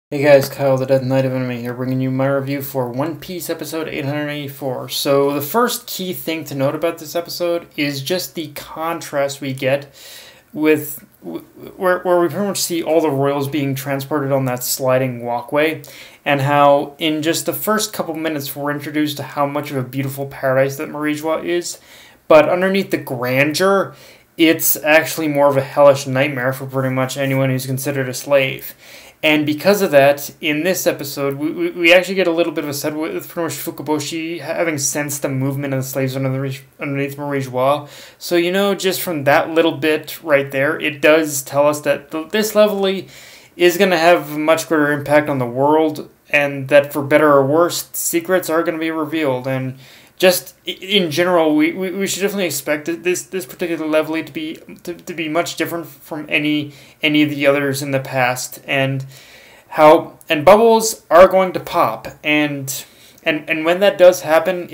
Hey guys, Kyle the Death Knight of Enemy here, bringing you my review for One Piece episode 884. So the first key thing to note about this episode is just the contrast we get with where we pretty much see all the royals being transported on that sliding walkway, and how in just the first couple minutes we're introduced to how much of a beautiful paradise that Marijua is, but underneath the grandeur, it's actually more of a hellish nightmare for pretty much anyone who's considered a slave. And because of that, in this episode, we actually get a little bit of a set with pretty much Fukaboshi having sensed the movement of the slaves underneath Marie-Joie. So, just from that little bit right there, it does tell us that this leveling is going to have a much greater impact on the world, and that for better or worse, secrets are going to be revealed. And just in general, we should definitely expect this particular level to be much different from any of the others in the past, and bubbles are going to pop, and when that does happen,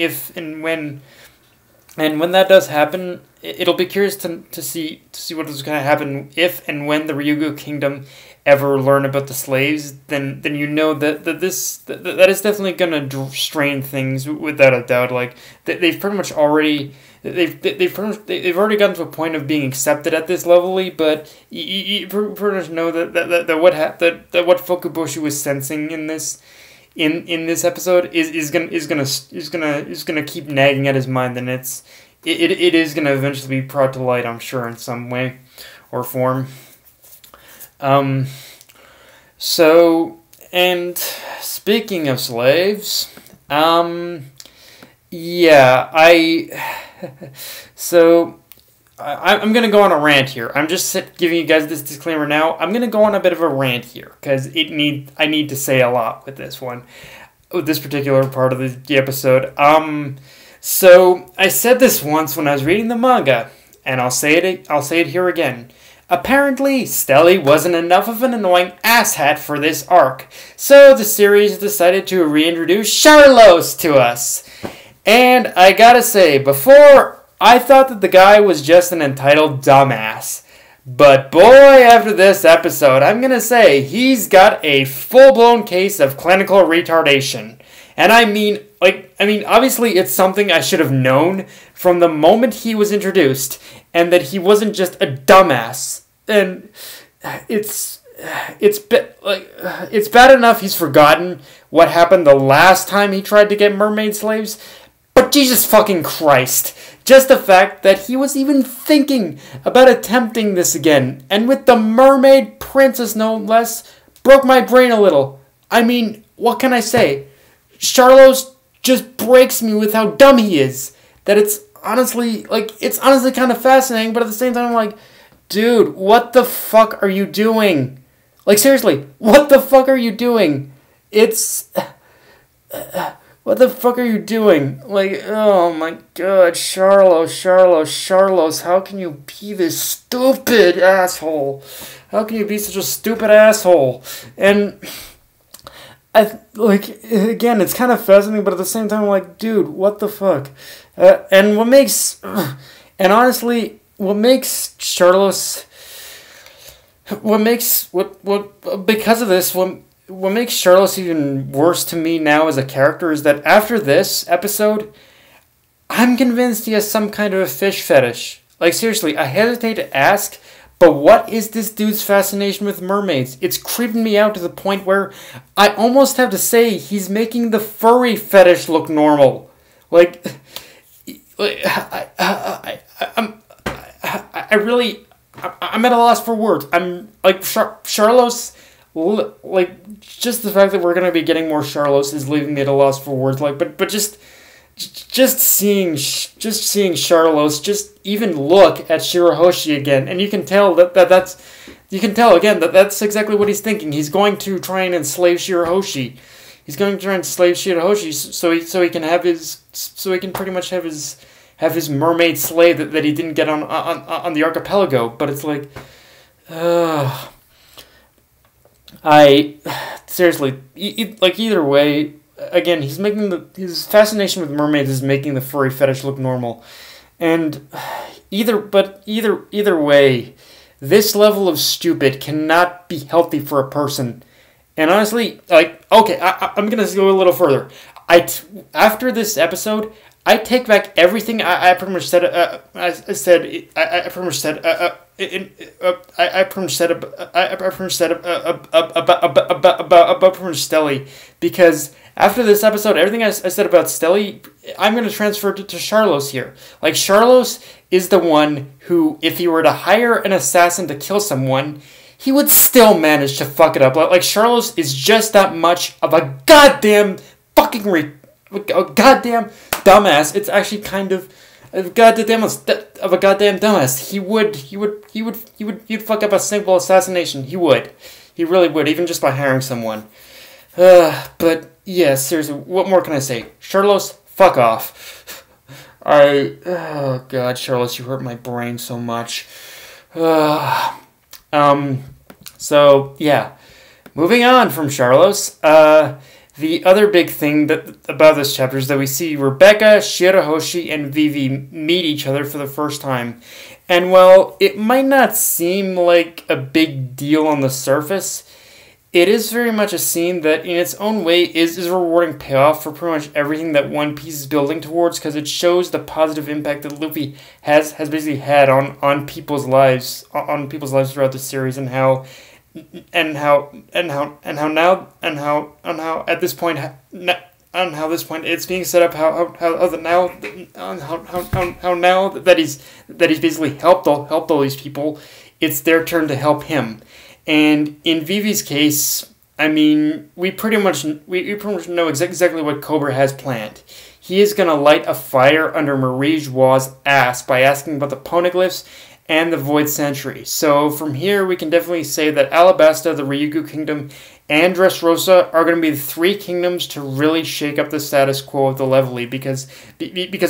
when that does happen, it'll be curious to see what is going to happen if and when the Ryugu Kingdom ever learn about the slaves. Then you know that is definitely going to strain things without a doubt. Like they've pretty much already they've already gotten to a point of being accepted at this level, but you pretty much know that what Fukaboshi was sensing in this. In this episode is gonna keep nagging at his mind, and it is gonna eventually be brought to light, I'm sure, in some way or form. So, and speaking of slaves, I'm going to go on a rant here. I'm just giving you guys this disclaimer now. I'm going to go on a bit of a rant here, because I need to say a lot with this one, with this particular part of the episode. So I said this once when I was reading the manga, and I'll say it here again. Apparently, Stelly wasn't enough of an annoying asshat for this arc, so the series decided to reintroduce Charlos to us. And I gotta say, before, I thought that the guy was just an entitled dumbass. But boy, after this episode, I'm gonna say he's got a full-blown case of clinical retardation. And I mean, obviously it's something I should have known from the moment he was introduced, and that he wasn't just a dumbass. And it's bad enough he's forgotten what happened the last time he tried to get mermaid slaves, but Jesus fucking Christ, just the fact that he was even thinking about attempting this again, and with the mermaid princess no less, broke my brain a little. I mean, what can I say? Charlos just breaks me with how dumb he is. That it's honestly kind of fascinating, but at the same time I'm like, dude, what the fuck are you doing? Like, seriously, what the fuck are you doing? What the fuck are you doing? Like, oh my god, Charlos, how can you be this stupid asshole? How can you be such a stupid asshole? And again, it's kind of fascinating, but at the same time, I'm like, dude, what the fuck? And honestly, what makes Charlos, because of this, what makes Charlos even worse to me now as a character is that after this episode, I'm convinced he has some kind of a fish fetish. Like, seriously, I hesitate to ask, but what is this dude's fascination with mermaids? It's creeping me out to the point where I almost have to say he's making the furry fetish look normal. I'm at a loss for words. I'm like, Charlos, like, just the fact that we're gonna be getting more Charlos is leaving me at a loss for words. Like, but just seeing Charlos just even look at Shirahoshi again, and you can tell that's exactly what he's thinking. He's going to try and enslave Shirahoshi. He's going to try and enslave Shirahoshi so he can pretty much have his mermaid slave that he didn't get on the archipelago. But it's like, seriously, either way, again, his fascination with mermaids is making the furry fetish look normal, and either way, this level of stupid cannot be healthy for a person, And honestly, like, okay, I'm gonna go a little further. After this episode, I take back everything I pretty much said. I pretty much said. I pretty much said about pretty much Stelly, because after this episode, everything I said about Stelly, I'm gonna transfer to Charlos here. Like, Charlos is the one who, if he were to hire an assassin to kill someone, he would still manage to fuck it up. Like, Charlos is just that much of a goddamn fucking a goddamn dumbass. It's actually kind of a goddamn dumbass. He'd fuck up a simple assassination. He would. He really would, even just by hiring someone. But yeah, seriously, what more can I say? Charlos, fuck off. Oh god, Charlos, you hurt my brain so much. So yeah, moving on from Charlos. The other big thing about this chapter is that we see Rebecca, Shirahoshi, and Vivi meet each other for the first time. And while it might not seem like a big deal on the surface, it is very much a scene that in its own way is a rewarding payoff for pretty much everything that One Piece is building towards, because it shows the positive impact that Luffy has basically had on people's lives throughout the series, and how at this point it's being set up how now that he's basically helped all these people, it's their turn to help him. And in Vivi's case, I mean, we pretty much know exactly what Cobra has planned. He is going to light a fire under Marie Joie's ass by asking about the poneglyphs and the Void Century. So from here, we can definitely say that Alabasta, the Ryugu Kingdom, and Dressrosa are going to be the three kingdoms to really shake up the status quo of the Levelly, because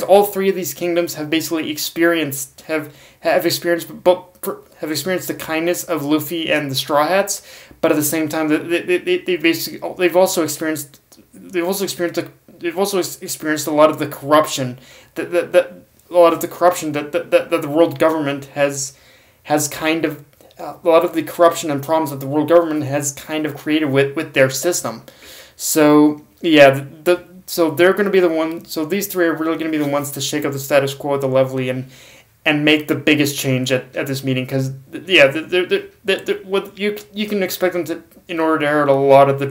all three of these kingdoms have basically experienced the kindness of Luffy and the Straw Hats, but at the same time, they've also experienced a lot of the corruption that the world government has kind of, a lot of the corruption and problems that the world government has kind of created with their system. So yeah, so they're going to be the one. So these three are really going to be the ones to shake up the status quo at the Levelly and make the biggest change at this meeting, because yeah, what you can expect them to, in order to air out a lot of the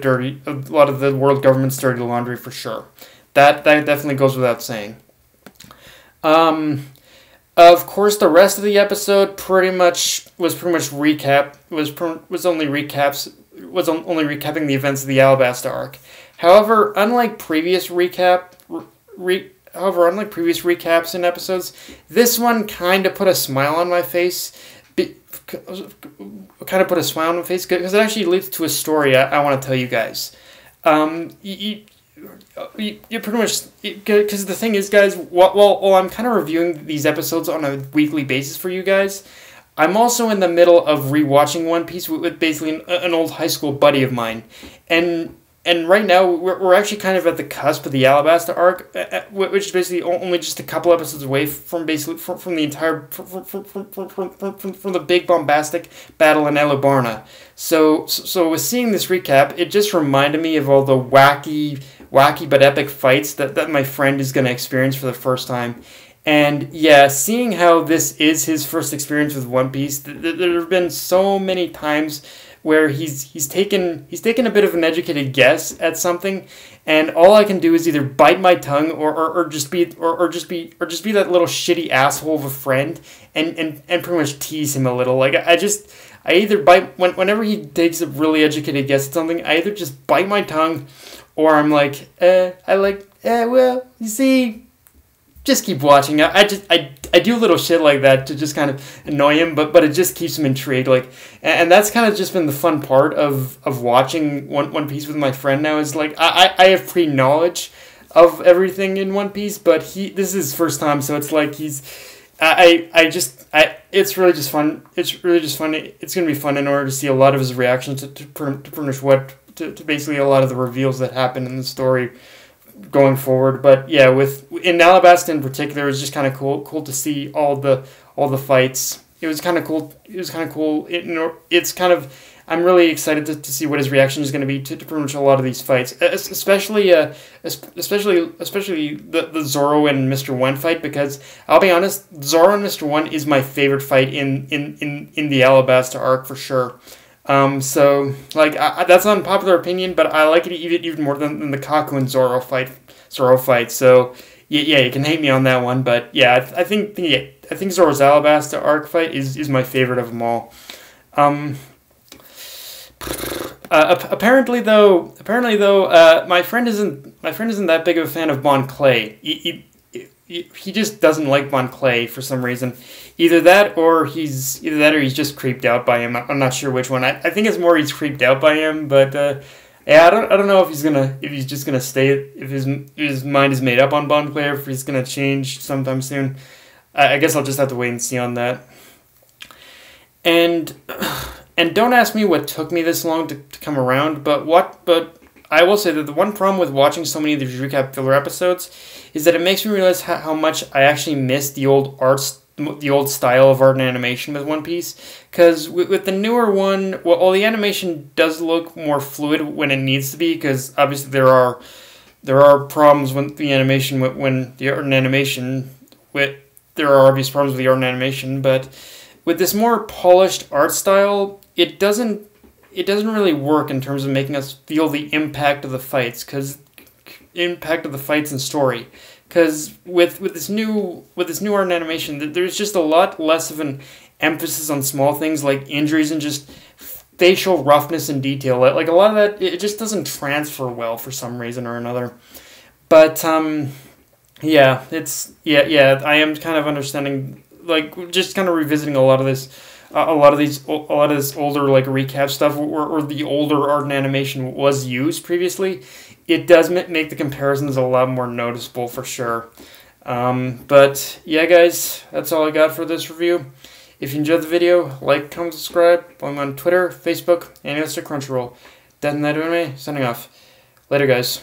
world government's dirty laundry, for sure. That definitely goes without saying. Of course, the rest of the episode was only recapping the events of the Alabasta arc. However, unlike previous recaps in episodes, this one kind of put a smile on my face. Because it actually leads to a story I want to tell you guys. You pretty much, because the thing is, guys, while I'm kind of reviewing these episodes on a weekly basis for you guys, I'm also in the middle of rewatching One Piece with basically an old high school buddy of mine, and right now we're actually kind of at the cusp of the Alabasta arc, which is basically only just a couple episodes away from the entire from the big bombastic battle in Elubarna. So with seeing this recap, it just reminded me of all the wacky but epic fights that my friend is going to experience for the first time. And yeah, seeing how this is his first experience with One Piece, there have been so many times where he's taken a bit of an educated guess at something, and all I can do is either bite my tongue or just be that little shitty asshole of a friend and pretty much tease him a little. Like I either bite whenever he takes a really educated guess at something, I either just bite my tongue, or I'm like, well, you see, just keep watching. I do little shit like that to just kind of annoy him, but it just keeps him intrigued. Like, and that's kind of just been the fun part of watching One Piece with my friend now, is like I have pre-knowledge of everything in One Piece, but this is his first time, so it's like it's really just fun. It's really just fun. It's gonna be fun in order to see a lot of his reactions to basically a lot of the reveals that happen in the story going forward. But yeah, in Alabasta in particular, it was just kind of cool to see all the fights. It was kind of cool. It's kind of cool. It's kind of, I'm really excited to see what his reaction is going to be to pretty much a lot of these fights, especially the Zoro and Mr. One fight, because I'll be honest, Zoro and Mr. One is my favorite fight in the Alabasta arc for sure. So like that's an unpopular opinion, but I like it even more than the Kaku and Zoro fight. So yeah, you can hate me on that one, but yeah, I think Zoro's Alabasta arc fight is my favorite of them all. Apparently though, my friend isn't that big of a fan of Bon Clay. He just doesn't like Bon Clay for some reason. Either that or he's just creeped out by him. I'm not sure which one. I think it's more he's creeped out by him, but yeah, I don't know if he's just gonna stay, if his mind is made up on Bon Clay, or if he's gonna change sometime soon. I guess I'll just have to wait and see on that. And don't ask me what took me this long to come around, but I will say that the one problem with watching so many of these recap filler episodes is that it makes me realize how much I actually miss the old style of art and animation with One Piece. Because with the newer one, well, the animation does look more fluid when it needs to be, because obviously there are problems with the animation there are obvious problems with the art and animation, but with this more polished art style, it doesn't really work in terms of making us feel the impact of the fights, and story. Because with this new art and animation, there's just a lot less of an emphasis on small things like injuries and just facial roughness and detail. Like a lot of that, it just doesn't transfer well for some reason or another. But yeah, I am kind of understanding, like, just kind of revisiting a lot of this older like recap stuff where the older art and animation was used previously. It does make the comparisons a lot more noticeable for sure. But yeah, guys, that's all I got for this review. If you enjoyed the video, like, comment, subscribe. I'm on Twitter, Facebook, and Crunchyroll. That and that anime, signing off. Later, guys.